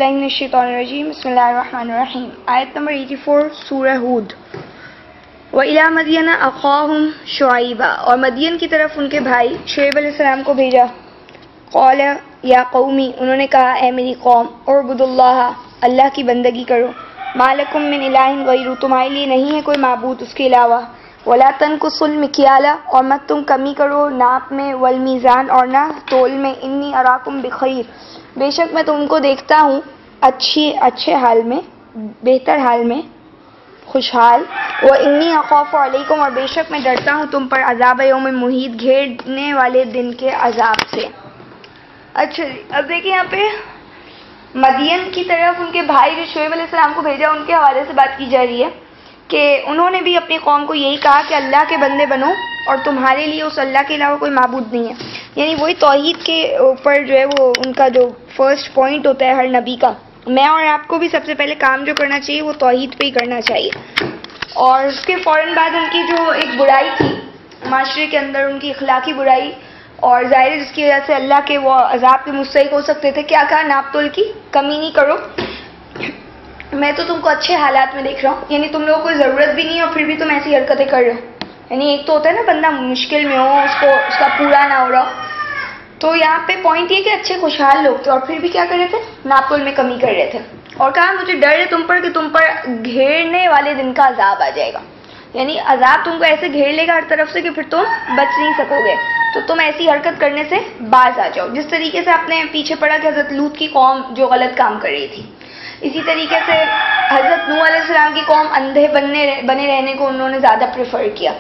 باللہ من الشیطان الرجیم بسم اللہ الرحمن الرحیم آیت نمبر 84 سورہ ہود. وَإِلَىٰ مَدْيَنَ أَخَاهُمْ شُعَيْبًا اور مدین کی طرف ان کے بھائی شعیب علیہ السلام کو بھیجا. قَالَ یا قومی انہوں نے کہا اے میری قوم اعبدوا اللہ اللہ کی بندگی کرو. مَا لَكُم مِّنْ إِلَٰهٍ غَيْرُهُ تمہارے لیے نہیں ہے کوئی معبود اس کے علاوہ. وَلَا تَنْقُصُوا الْمِكْيَالَ اور مت تم کمی کرو ناپ میں والمیزان اور نہ تول میں. انی اراکم بخیر بے شک میں تم کو دیکھتا ہوں اچھے حال میں بہتر حال میں خوشحال. وَإِنِّي أَخَافُ عَلَيْكُمْ اور بے شک میں ڈرتا ہوں تم پر عذاب یوم محیط گھیرنے والے دن کے عذاب سے. اچھا جی اب دیکھیں یہاں پہ مدین کی طرف ان کے بھائی جو شعیب علیہ السلام کو بھیجا ان کے حوالے سے بات کی جا رہی ہے کہ انہوں نے بھی اپنی قوم کو یہی کہا کہ اللہ کے بندے بنو اور تمہارے لیے اس اللہ کے علاوہ کوئی معبود نہیں ہے. یعنی وہی توحید کے اوپر جو ہے وہ ان کا جو فرسٹ پوائنٹ ہوتا ہے ہر نبی کا. میں اور آپ کو بھی سب سے پہلے کام جو کرنا چاہیے وہ توحید پہ ہی کرنا چاہیے. اور اس کے فوراً بعد ان کی جو ایک برائی تھی معاشرے کے اندر ان کی اخلاقی برائی اور ظاہر ہے جس کی وجہ سے اللہ کے وہ عذاب کے مستحق ہو سکتے تھے. کیا کہا ناپ تول کی کمی نہیں کرو میں تو تم کو اچھے حالات میں دیکھ رہا ہوں. یعنی تم لوگوں کو ضرورت بھی نہیں اور پھر بھی تم ایسی حرکتیں کر رہے ہو. یعنی ایک تو ہوتا ہے نا بندہ مشکل میں ہو اس کا پورا نہ ہو رہا. تو یہاں پہ پوائنٹ یہ کہ اچھے خوشحال لوگ تھے اور پھر بھی کیا کر رہے تھے ناپ تول میں کمی کر رہے تھے. اور کہا مجھے ڈر ہے تم پر کہ تم پر گھیرنے والے دن کا عذاب آ جائے گا. یعنی عذاب تم کو ایسے گھیر لے گا ہر طرف سے کہ پھر تم بچ نہیں سکو گے. تو تم ایسی حرکت کرنے سے باز آ جاؤ جس طریقے سے آپ نے پیچھے پڑا کہ حضرت لوط کی قوم جو غلط کام کر رہی تھی. اسی طریقے سے حضرت نوح علیہ السلام کی قوم اندھے بنے رہنے کو انہوں نے زیادہ پریفر کیا.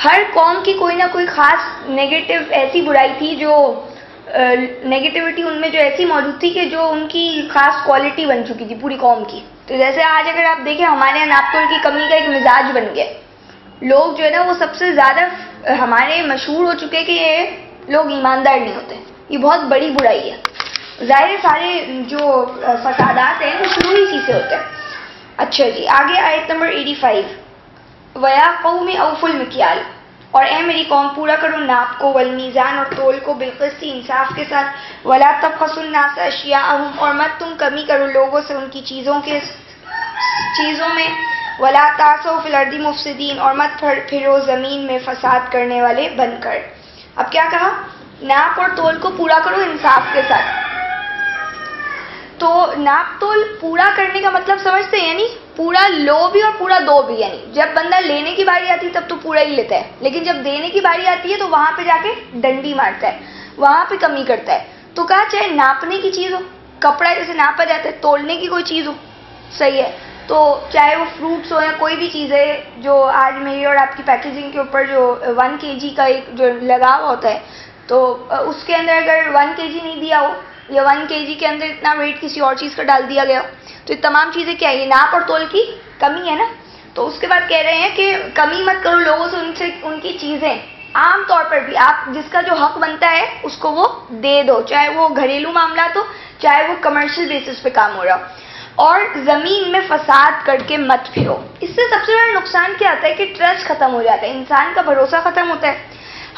ہر قوم کی کوئی نہ کوئی خاص نیگیٹو ایسی برائی تھی جو نیگیٹیوٹی ان میں جو ایسی موجود تھی کہ جو ان کی خاص کوالٹی بن چکی تھی پوری قوم کی. تو جیسے آج اگر آپ دیکھیں ہمارے یہاں ناپ تول کی کمی کا ایک مزاج بن گیا. لوگ جو ہے نا وہ سب سے زیادہ ہمارے مشہور ہو چکے کہ یہ لوگ ایماندار نہیں ہوتے. یہ بہت بڑی برائی ہے. ظاہر سارے جو فسادات ہیں وہ شروع ہی سے ہوتے ہیں. اچھا جی آگے آیت نمبر 85 وَيَا قَوْمِ أَوْفُوا الْمِكْيَالَ اور اے میری قوم پورا کرو ناپ کو والمیزان اور تول کو بالقسط انصاف کے ساتھ. وَلَا تَبْخَسُوا النَّاسَ أَشْيَاءَهُمْ اور مت تم کمی کرو لوگوں سے ان کی چیزوں میں. وَلَا تَعْثَوْا فِي الْأَرْضِ مُفْسِدِينَ اور مت پھرو زمین میں فساد کرنے والے بن کر. اب کیا کہا ناپ اور تول کو پورا کرو انصاف کے ساتھ. تو ناپ تول پورا کرنے کا مطلب سمجھتے ہیں یعنی پورا لو بھی اور پورا دو بھی. یعنی جب بندہ لینے کی باری آتی ہے تب تو پورا ہی لیتا ہے لیکن جب دینے کی باری آتی ہے تو وہاں پہ جا کے ڈنڈی مارتا ہے وہاں پہ کمی کرتا ہے. تو کہا چاہے ناپنے کی چیز ہو کپڑا جیسے ناپا جاتا ہے تولنے کی کوئی چیز ہو صحیح ہے. تو چاہے وہ فروٹس ہو یا کوئی بھی چیز ہے جو آج میری اور آپ کی پیکیجنگ کے اوپر جو 1 kg کا ایک جو لگا ہوا ہوتا ہے تو اس کے اندر اگر 1 kg نہیں دیا ہو یا 1 kg کے اندر اتنا ویٹ کسی اور چیز کا ڈال دیا گیا تو یہ تمام چیزیں کیا ہے یہ ناپ اور تول کی کمی ہے نا. تو اس کے بعد کہہ رہے ہیں کہ کمی مت کرو لوگوں سے ان کی چیزیں. عام طور پر بھی آپ جس کا جو حق بنتا ہے اس کو وہ دے دو چاہے وہ گھریلو معاملات ہو چاہے وہ کمرشل بیسس پہ کام ہو رہا ہو. اور زمین میں فساد کر کے مت پھرو. اس سے سب سے بڑا نقصان کیا ہوتا ہے کہ ٹرسٹ ختم ہو جاتا ہے. انسان کا بھروسہ ختم ہوتا ہے.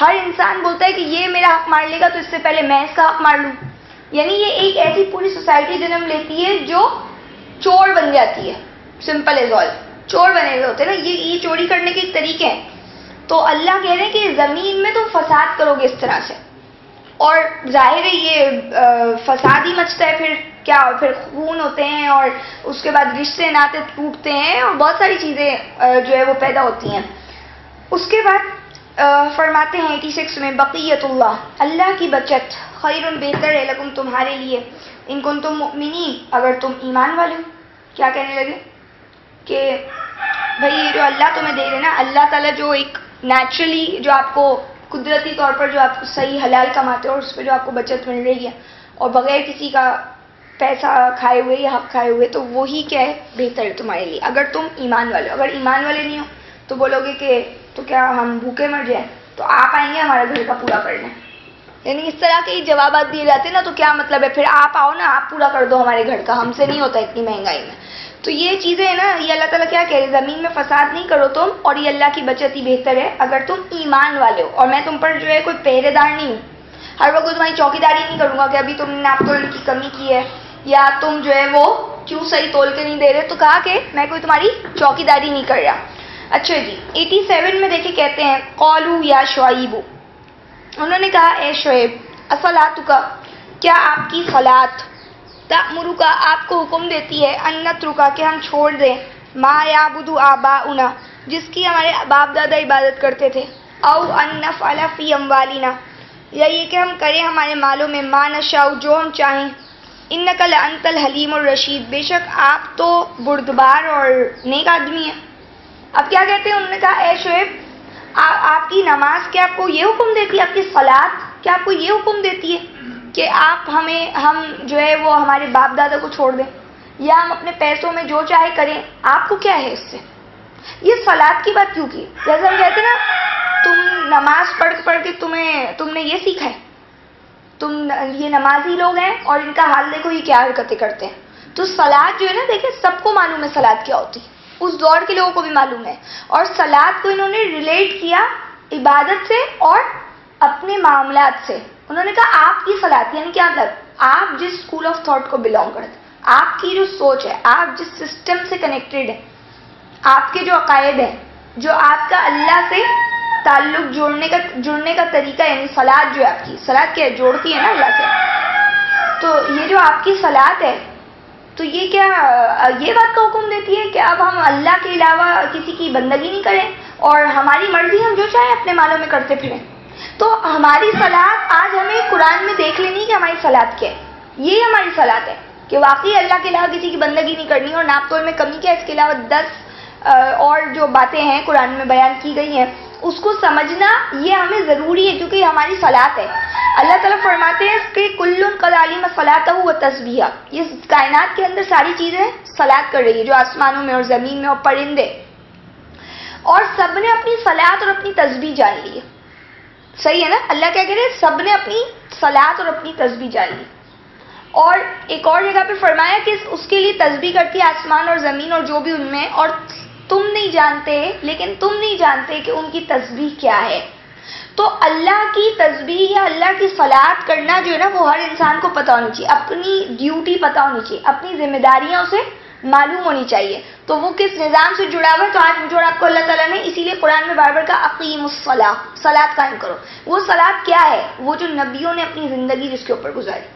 ہر انسان بولتا ہے کہ یہ میرا حق مار لے گا تو اس سے پہلے میں اس کا حق مار لوں. یعنی یہ ایک ایسی پوری سوسائٹی جنم لیتی ہے جو چور بن جاتی ہے. سمپل ایز آل چور بنے ہوئے ہوتے ہیں نا. یہ چوری کرنے کے ایک طریقے ہیں. تو اللہ کہہ رہے ہیں کہ زمین میں تم فساد کرو گے اس طرح سے. اور ظاہر ہے یہ فساد ہی مچتا ہے پھر خون ہوتے ہیں اور اس کے بعد رشتے ناطے ٹوٹتے ہیں اور بہت ساری چیزیں جو ہے وہ پیدا ہوتی ہیں. اس کے بعد فرماتے ہیں 86 میں بقیت اللہ کی بچت خیر بہتر ہے لکم تمہارے لیے ان کنتم مؤمنین اگر تم ایمان والے ہو. کیا کہنے لگے کہ بھائی یہ جو اللہ تمہیں دے رہے نا اللہ تعالیٰ جو ایک نیچرلی جو آپ کو قدرتی طور پر جو آپ کو صحیح حلال کماتے ہو اور اس پہ جو آپ کو بچت مل رہی ہے اور بغیر کسی کا پیسہ کھائے ہوئے یا حق کھائے ہوئے تو وہی کیا ہے بہتر ہے تمہارے لیے اگر تم ایمان والے ہو. اگر ایمان والے نہیں ہو تو بولو گے کہ تو کیا ہم بھوکے مر جائیں تو آپ آئیں گے ہمارے گھر کا پورا کرنے. یعنی اس طرح کے جوابات دیے جاتے ہیں نا تو کیا مطلب ہے پھر آپ آؤ نا آپ پورا کر دو ہمارے گھر کا ہم سے نہیں ہوتا اتنی مہنگائی میں. تو یہ چیزیں ہیں نا یہ اللہ تعالیٰ کیا کہہ رہے زمین میں فساد نہیں کرو تم اور یہ اللہ کی بچت ہی بہتر ہے اگر تم ایمان والے ہو. اور میں تم پر جو ہے کوئی پہرے دار نہیں ہوں. ہر وقت تمہاری چوکیداری نہیں کروں گا کہ ابھی تم نے ناپ تول کی کمی کی ہے یا تم جو ہے وہ کیوں صحیح تول کے نہیں دے رہے؟ تو کہا کہ میں کوئی تمہاری چوکیداری نہیں کر رہا. اچھا جی 87 میں دیکھیں کہتے ہیں قالوا یا شعیب، انہوں نے کہا اے شعیب اصلاتک، کیا آپ کی صلات تأمرک آپ کو حکم دیتی ہے ان نترک کہ ہم چھوڑ دیں ما یعبد آباؤنا جس کی ہمارے باپ دادا عبادت کرتے تھے، او ان نفعل فی اموالنا یا یہ کہ ہم کریں ہمارے مالوں میں ما نشاء جو ہم چاہیں، انک لانت الحلیم الرشید بے شک آپ تو بردبار اور نیک آدمی ہیں. اب کیا کہتے ہیں؟ انہوں نے کہا اے شعیب آپ کی نماز کیا آپ کو یہ حکم دیتی ہے، آپ کی صلات کیا آپ کو یہ حکم دیتی ہے کہ ہم جو ہے وہ ہمارے باپ دادا کو چھوڑ دیں یا ہم اپنے پیسوں میں جو چاہے کریں؟ آپ کو کیا ہے اس سے؟ یہ صلات کی بات کیوں کی؟ جیسے ہم کہتے ہیں نا تم نماز پڑھ کے تم نے یہ سیکھا ہے، تم یہ نمازی لوگ ہیں اور ان کا حال دیکھو یہ کیا حرکتیں کرتے ہیں. تو صلات جو ہے نا دیکھیں سب کو معلوم ہے صلات کیا ہوتی، اس دور کے لوگوں کو بھی معلوم ہے، اور صلات کو انہوں نے ریلیٹ کیا عبادت سے اور اپنے معاملات سے. انہوں نے کہا آپ کی صلات یعنی کیا مطلب؟ آپ جس اسکول آف تھاٹ کو بلونگ کرتے، آپ کی جو سوچ ہے، آپ جس سسٹم سے کنیکٹڈ ہیں، آپ کے جو عقائد ہیں، جو آپ کا اللہ سے تعلق جڑنے کا طریقہ، یعنی صلات جو ہے آپ کی صلات کیا جوڑتی ہے نا اللہ سے. تو یہ جو آپ کی صلات ہے تو یہ کیا یہ بات کا حکم دیتی ہے کہ اب ہم اللہ کے علاوہ کسی کی بندگی نہیں کریں اور ہماری مرضی ہم جو چاہیں اپنے مالوں میں کرتے پھریں؟ تو ہماری صلات آج ہمیں قرآن میں دیکھ لینی کہ ہماری صلات کیا ہے. یہ ہماری صلات ہے کہ واقعی اللہ کے علاوہ کسی کی بندگی نہیں کرنی، اور ناپ تول میں کمی کیا، اس کے علاوہ 10 اور جو باتیں ہیں قرآن میں بیان کی گئی ہیں اس کو سمجھنا یہ ہمیں ضروری ہے کیونکہ یہ ہماری صلات ہے. اللہ تعالیٰ فرماتے ہیں کہ کل قد علم صلاتہ و تسبیحہ، یہ کائنات کے اندر ساری چیزیں صلات کر رہی ہے جو آسمانوں میں اور زمین میں اور پرندے، اور سب نے اپنی صلات اور اپنی تسبیح جان لی ہے. صحیح ہے نا؟ اللہ کیا کہہ رہے ہیں؟ سب نے اپنی صلات اور اپنی تسبیح جان لی. اور ایک اور جگہ پہ فرمایا کہ اس کے لیے تسبیح کرتی ہے آسمان اور زمین اور جو بھی ان میں، اور تم نہیں جانتے کہ ان کی تسبیح کیا ہے. تو اللہ کی تسبیح یا اللہ کی صلات کرنا جو ہے نا وہ ہر انسان کو پتہ ہونی چاہیے، اپنی ڈیوٹی پتہ ہونی چاہیے، اپنی ذمہ داریاں اسے معلوم ہونی چاہیے. تو وہ کس نظام سے جڑا ہوا ہے؟ تو آج جو آپ کو اللہ تعالیٰ نے اسی لیے قرآن میں بار بار کہا اقیم الصلاۃ، صلات قائم کرو. وہ صلات کیا ہے؟ وہ جو نبیوں نے اپنی زندگی جس کے اوپر گزاری،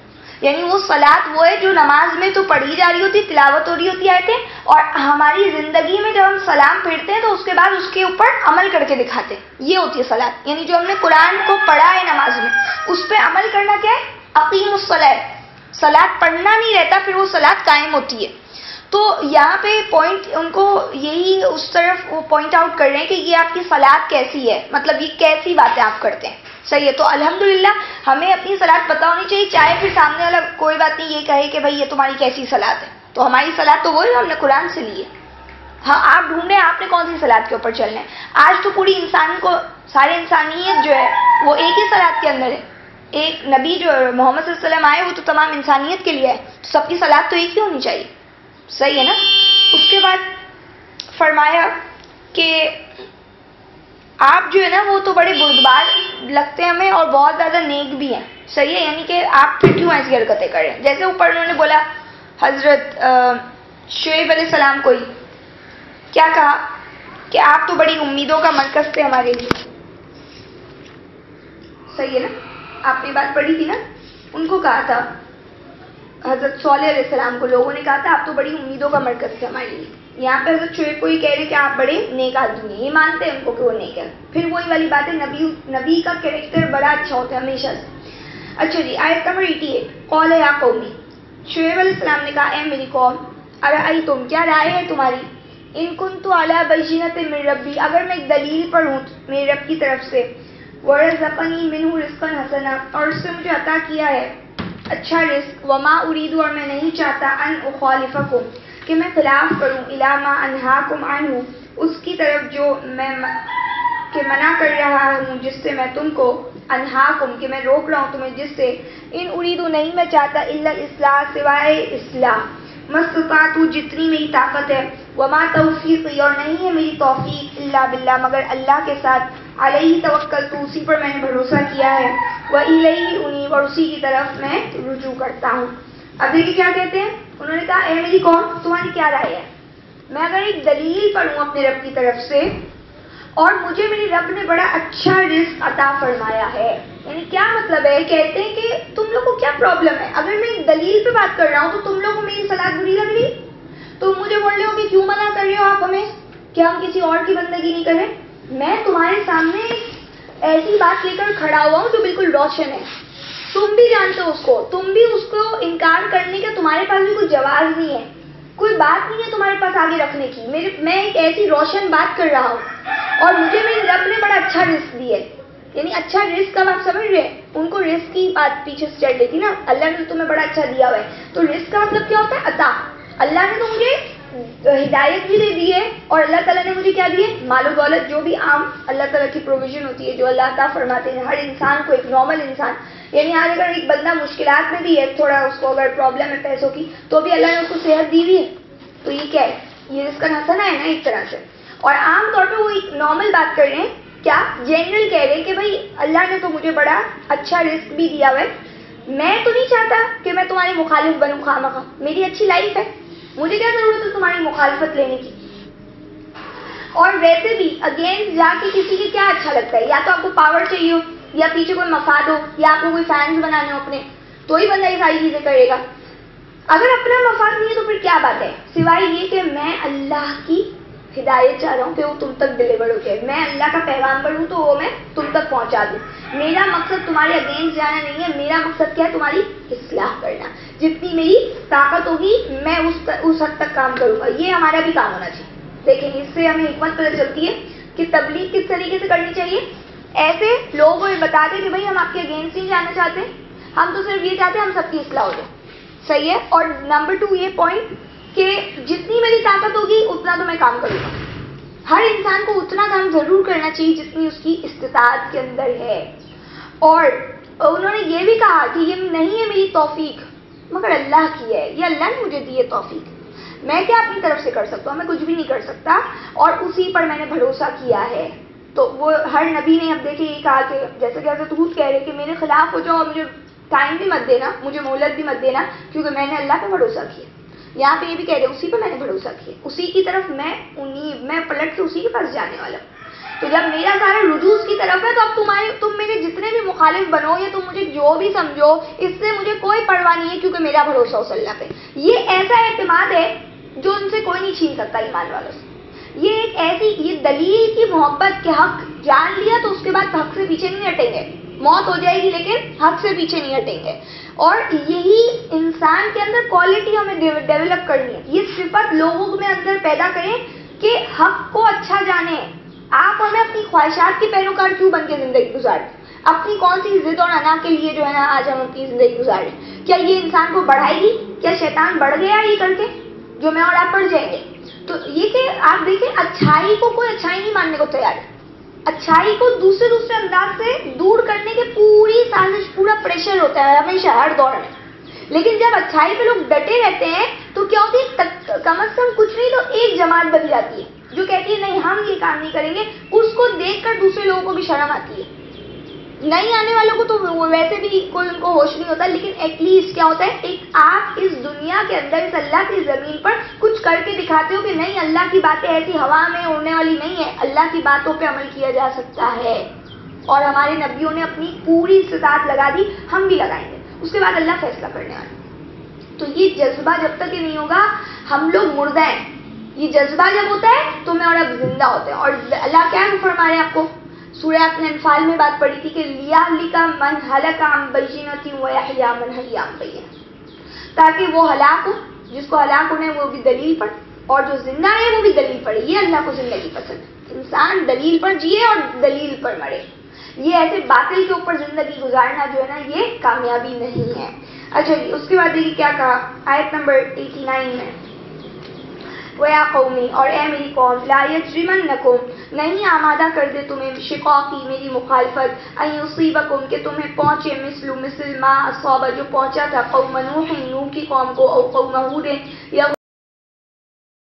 یعنی وہ صلات وہ ہے جو نماز میں تو پڑھی جا رہی ہوتی، تلاوت ہو رہی ہوتی آیتیں، اور ہماری زندگی میں جب ہم سلام پھیرتے ہیں تو اس کے بعد اس کے اوپر عمل کر کے دکھاتے ہیں. یہ ہوتی ہے صلات، یعنی جو ہم نے قرآن کو پڑھا ہے نماز میں اس پہ عمل کرنا کیا ہے؟ اقیم الصلاۃ. صلات پڑھنا نہیں رہتا پھر وہ صلات قائم ہوتی ہے. تو یہاں پہ پوائنٹ ان کو یہی اس طرف وہ پوائنٹ آؤٹ کر رہے ہیں کہ یہ آپ کی صلات کیسی ہے، مطلب یہ کیسی باتیں آپ کرتے ہیں. صحیح ہے. تو الحمدللہ ہمیں اپنی صلات پتہ ہونی چاہیے، چاہے پھر سامنے والا کوئی بات نہیں یہ کہے کہ بھائی یہ تمہاری کیسی صلات ہے. تو ہماری صلات تو وہی ہم نے قرآن سے لی ہے. ہاں آپ ڈھونڈیں آپ نے کون سی صلات کے اوپر چلنا ہے. آج تو پوری سارے انسانیت جو ہے وہ ایک ہی صلات کے اندر ہے. ایک نبی جو محمد صلی اللہ علیہ وسلم آئے وہ تو تمام انسانیت کے لیے ہے، تو سب کی صلات تو ایک ہی ہونی چاہیے. صحیح ہے نا. اس کے بعد فرمایا کہ آپ جو ہے نا وہ تو بڑے بردبار لگتے ہیں ہمیں اور بہت زیادہ نیک بھی ہیں. صحیح ہے. یعنی کہ آپ پھر کیوں ایسی حرکتیں کر رہے ہیں؟ جیسے اوپر انہوں نے بولا حضرت شعیب علیہ السلام کو ہی کیا کہا کہ آپ تو بڑی امیدوں کا مرکز تھے ہمارے لیے. صحیح ہے نا. آپ نے بات پڑھی تھی نا. ان کو کہا تھا حضرت صالح علیہ السلام کو لوگوں نے کہا تھا آپ تو بڑی امیدوں کا مرکز تھے ہمارے لیے. یہاں پہ حضرت شعیب کو یہ کہہ رہے ہیں کہ آپ بڑے نیک آدمی ہیں. یہ مانتے ہیں ان کو کہ وہ نیک ہے. پھر وہی والی بات ہے نبی کا کریکٹر بڑا اچھا ہوتا ہے ہمیشہ سے. اچھا جی آیت نمبر 88 قال یا قومی، شعیب علیہ السلام نے کہا اے میری قوم، ارأیتم کیا رائے ہے تمہاری، ان کنت علی بینۃ من ربی اگر میں ایک دلیل پر ہوں میرے رب کی طرف سے، ورزقنی منہ رزقا حسنا اور اس سے مجھے عطا کیا ہے اچھا رزق، وما اريد اور میں نہیں چاہتا ان اخالفکم کہ میں خلاف کروں، الی ما انہاکم عنہ اس کی طرف جو میں کہ منع کر رہا ہوں جس سے میں تم کو، انہاکم کہ میں روک رہا ہوں تمہیں جس سے، ان اريد نہیں میں چاہتا الا الاصلاح سوائے اصلاح، مستطاعت جتنی میری طاقت ہے، وما توفیقی اور نہیں ہے میری توفیق الا باللہ مگر اللہ کے ساتھ، علیہ توکلت اسی پر میں نے بھروسہ کیا ہے، وإلیہ انیب اور اسی کی طرف میں رجوع کرتا ہوں. اب دیکھیے کیا کہتے ہیں، انہوں نے کہا اے میری قوم تمہاری کیا رائے ہے، میں اگر ایک دلیل پڑھوں اپنے رب کی طرف سے اور مجھے میرے رب نے بڑا اچھا رزق عطا فرمایا ہے، یعنی کیا مطلب ہے، کہتے ہیں کہ تم لوگ کو کیا پرابلم ہے، اگر میں ایک دلیل پہ بات کر رہا ہوں تو تم لوگ کو میری صلاح بری لگ رہی، تم مجھے بول رہے ہو کہ کیوں منع کر رہے ہو آپ ہمیں کہ ہم کسی اور کی بندگی نہیں کریں، میں تمہارے سامنے ایسی بات لے کر کھڑا ہوا ہوں جو بالکل روشن ہے، تم بھی جانتے ہو اس کو، تم بھی اس کو انکار کرنے کا تمہارے پاس بھی کوئی جواز نہیں ہے، کوئی بات نہیں ہے تمہارے پاس آگے رکھنے کی، میں ایک ایسی روشن بات کر رہا ہوں اور مجھے میرے رب نے بڑا اچھا رزق دیا ہے، یعنی اچھا رزق کا آپ سمجھ رہے ہیں، ان کو رزق کی بات پیچھے سے چل رہی تھی نا، اللہ نے تمہیں بڑا اچھا دیا ہوا ہے، تو رزق کا مطلب کیا ہوتا ہے، عطا، اللہ نے تو مجھے ہدایت بھی دے دی ہے اور اللہ تعالیٰ نے مجھے کیا دیے، مال و دولت، جو بھی عام اللہ تعالیٰ کی پروویژن ہوتی ہے، جو اللہ عطا فرماتے ہیں ہر انسان کو، ایک نارمل انسان، یعنی آج اگر ایک بندہ مشکلات میں بھی ہے، تھوڑا اس کو اگر پرابلم ہے پیسوں کی، تو بھی اللہ نے اس کو صحت دی ہوئی ہے، تو یہ کیا ہے، یہ رزق کا حسنہ ہے نا ایک طرح سے، اور عام طور پہ وہ ایک نارمل بات کر رہے ہیں، کیا جنرل کہہ رہے ہیں کہ بھائی اللہ نے تو مجھے بڑا اچھا رزق بھی دیا ہوا ہے، میں تو نہیں چاہتا کہ میں تمہاری مخالف بنوں خواہ، میری اچھی لائف ہے، مجھے کیا ضرورت ہے تمہاری مخالفت لینے کی، اور ویسے بھی اگینسٹ جا کے کسی کے کیا اچھا لگتا ہے، یا تو آپ کو پاور چاہیے ہو، یا پیچھے کوئی مفاد ہو، یا آپ کو کوئی فینس بنانے ہو اپنے، تو ہی بندہ یہ ساری چیزیں کرے گا، اگر اپنا مفاد نہیں ہے تو پھر کیا بات ہے، سوائے یہ کہ میں اللہ کی ہدایت چاہ رہا ہوں کہ وہ تم تک ڈلیور ہو جائے، میں اللہ کا پیغامبر ہوں تو وہ میں تم تک پہنچا دوں، میرا مقصد تمہارے اگینسٹ جانا نہیں ہے، میرا مقصد کیا ہے، تمہاری اصلاح کرنا، جتنی میری طاقت ہوگی میں اس حد تک کام کروں گا، یہ ہمارا بھی کام ہونا چاہیے۔ دیکھیں اس سے ہمیں حکمت پتہ چلتی ہے کہ تبلیغ کس طریقے سے کرنی چاہیے، ایسے لوگوں کو بتا دیں کہ بھائی ہم آپ کے اگینسٹ نہیں جانا چاہتے، ہم تو صرف یہ چاہتے ہیں ہم سب کی اصلاح ہو جائے، صحیح ہے، اور نمبر 2 یہ پوائنٹ کہ جتنی میری طاقت ہوگی اتنا تو میں کام کروں گا، ہر انسان کو اتنا کام ضرور کرنا چاہیے جتنی اس کی استطاعت کے اندر ہے، اور انہوں نے یہ بھی کہا کہ یہ نہیں ہے میری توفیق مگر اللہ کی ہے، یہ اللہ نے مجھے دی ہے توفیق، میں کیا اپنی طرف سے کر سکتا ہوں، میں کچھ بھی نہیں کر سکتا، اور اسی پر میں نے بھروسہ کیا ہے، تو وہ ہر نبی نے اب دیکھیں یہ کہا کہ جیسے کہ حضرت ہود کہہ رہے کہ میرے خلاف ہو جاؤ اور مجھے ٹائم بھی مت دینا، مجھے مہلت بھی مت دینا، کیونکہ میں نے اللہ پہ بھروسہ کیا، یہاں پہ یہ بھی کہہ رہے اسی پہ میں نے بھروسہ کیا، اسی کی طرف میں پلٹ کے اسی کے پاس جانے والا ہوں، تو جب میرا سارا رجوع اس کی طرف ہے تو اب تم میرے جتنے بھی مخالف بنو یا تم مجھے جو بھی سمجھو، اس سے مجھے کوئی پرواہ نہیں ہے، کیونکہ میرا بھروسہ اس اللہ پہ، یہ ایسا اعتماد ہے جو ان سے کوئی نہیں چھین سکتا ایمان والوں سے، یہ ایک ایسی یہ دلیل کی محبت کے حق جان لیا تو اس کے بعد حق سے پیچھے نہیں ہٹیں گے، موت ہو جائے گی لیکن حق سے پیچھے نہیں ہٹیں گے، اور یہی انسان کے اندر کوالٹی ہمیں ڈیولپ کرنی ہے، یہ صفت لوگوں میں اندر پیدا کریں کہ حق کو اچھا جانیں، آپ ہمیں اپنی خواہشات کے پیروکار کیوں بن کے زندگی گزاریں، اپنی کون سی ضد اور انا کے لیے جو ہے نا آج ہم اپنی زندگی گزاریں، کیا یہ انسان کو بڑھائے گی، کیا شیطان بڑھ گیا یہ کر کے جو میں اور آپ بڑھ جائیں گے، تو یہ کہ آپ دیکھیں اچھائی کو کوئی اچھائی نہیں ماننے کو تیار ہے، اچھائی کو دوسرے انداز سے دور کرنے کے پوری سازش پورا پریشر ہوتا ہے ہمیشہ ہر دور میں، لیکن جب اچھائی پہ لوگ ڈٹے رہتے ہیں تو کیا ہوتی ہے، کم از کم کچھ نہیں تو ایک جماعت بن جاتی ہے جو کہتی ہے نہیں ہم یہ کام نہیں کریں گے، اس کو دیکھ کر دوسرے لوگوں کو بھی شرم آتی ہے، نہیں آنے والوں کو تو ویسے بھی کوئی ان کو ہوش نہیں ہوتا، لیکن ایٹ لیسٹ کیا ہوتا ہے، ایک آپ اس دنیا کے اندر اس اللہ کی زمین پر کچھ کر کے دکھاتے ہو کہ نہیں اللہ کی باتیں ایسی ہوا میں اڑنے والی نہیں ہے، اللہ کی باتوں پہ عمل کیا جا سکتا ہے، اور ہمارے نبیوں نے اپنی پوری استطاعت لگا دی، ہم بھی لگائیں گے، اس کے بعد اللہ فیصلہ کرنے والا، تو یہ جذبہ جب تک یہ نہیں ہوگا ہم لوگ مردہ ہیں، یہ جذبہ جب ہوتا ہے تو میں اور اب زندہ ہوتے ہیں، اور اللہ کیا فرما رہے ہیں آپ کو، سورہ اپنے انفال میں بات پڑھی تھی کہ لیہلک من ہلک عن بینۃ ویحیی من حی عن بینۃ، تاکہ وہ ہلاک ہو، جس کو ہلاک ہونا ہے وہ بھی دلیل پر، اور جو زندہ ہے وہ بھی دلیل پر، یہ اللہ کو زندگی پسند ہے، انسان دلیل پر جیے اور دلیل پر مرے، یہ ایسے باطل کے اوپر زندگی گزارنا جو ہے نا یہ کامیابی نہیں ہے۔ اچھا جی، اس کے بعد دیکھیے کیا کہا آیت نمبر 89 میں، وَيَا قَوْمِ، اور اے میری قوم، لَا يَجْرِمَنَّكُمْ، نہیں آمادہ کر دے تمہیں، شقاقی، میری مخالفت، أَن يُصِيبَكُمْ، کہ تمہیں پہنچے، مثل ما أصاب، جو پہنچا تھا قوم نوح، نوح کی قوم کو، او قوم ہود، یا